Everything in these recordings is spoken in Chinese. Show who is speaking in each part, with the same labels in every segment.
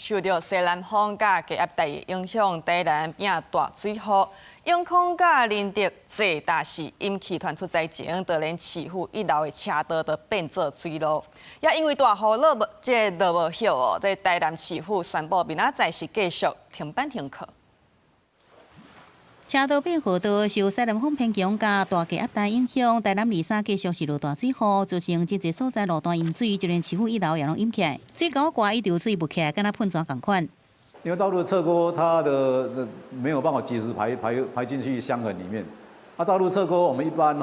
Speaker 1: 受到西南風甲低壓帶影響，台南變大水禍，永康甲仁德坐大市引氣團出災前，就連市府1樓的車道都變作水路。也因為大雨落無曉哦，在台南市府宣布明仔載是繼續停班停課。
Speaker 2: 車道變河道，受西南風偏強加大氣壓帶影響，台南23繼續是落大水雨，造成真濟所在路段淹水，就連市府1樓也攏淹起來。水溝掛一條水不起來，敢若噴泉同款。
Speaker 3: 因為道路側溝它的沒有辦法及時排進去箱痕裡面。道路側溝我們一般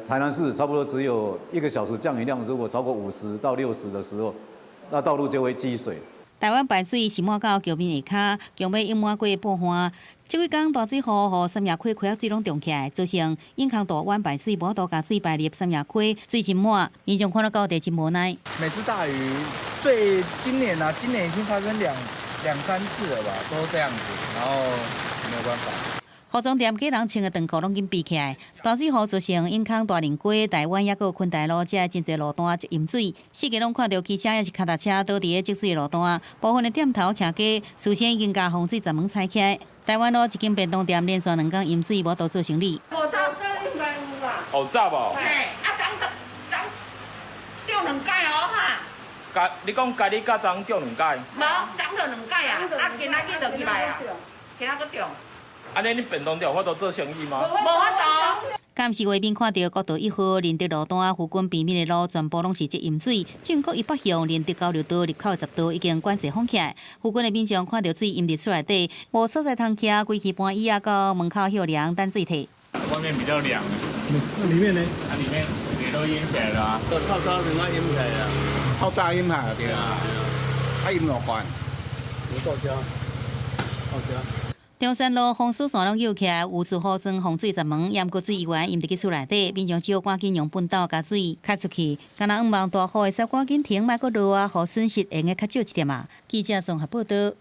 Speaker 3: 台南市差不多只有1個小時降雨量，如果超過50到60的時候，那道路就會積水。
Speaker 2: 台灣排水是滿到橋面下骹，強要淹滿過破岸。這幾天大水雨，和三葉溪溪仔水攏漲起來，造成永康大灣排水無法度加水排入三葉溪，水真滿，民眾看到高地真無奈。
Speaker 4: 每次大雨，今年已經發生兩三次了吧，都這樣子，然後沒有辦法。
Speaker 2: 服裝店家人穿的長褲攏緊閉起來，大水雨造成永康大林街、台灣也有昆台路，這真濟路段淹水，四界攏看到汽車也是腳踏車倒佇個積水路段，部分的店頭徛家事先已經加防水閘門拆起來。台灣路一間便當店連續2天淹水，無度做生意。
Speaker 5: 這應該有吧？
Speaker 6: 好雜哦。
Speaker 5: 嘿，昨掉2擺哦哈。
Speaker 6: 你講家己甲昨掉2擺？
Speaker 5: 無，昨掉2擺啊，今仔日就起來啊，今仔個掉。
Speaker 6: 安尼你便當店有法度做生意嗎？
Speaker 5: 無法度。
Speaker 2: 監視畫面看到國道1號仁德路段附近邊面的路全部攏是積淹水，全國100巷仁德交流道入口的10道已經關閉封起來。附近的民眾看到水淹入厝內底，無所在通徛，規氣搬椅仔到門口歇涼等水退。
Speaker 6: 外面比較涼。
Speaker 7: 那裡面呢？
Speaker 6: 裡面也都淹起來了啊。
Speaker 8: 透早應該淹起來啊。
Speaker 7: 透早淹下對啊。淹落關。
Speaker 8: 有到家。到家。
Speaker 2: 中山路風勢線攏誘起來，有處護裝防水閘門，淹過水源淹入去厝內底，民眾只好趕緊用畚斗加水開出去。敢若望大雨的時，趕緊停，莫閣落啊，互損失會較少一點啊。記者綜合報道。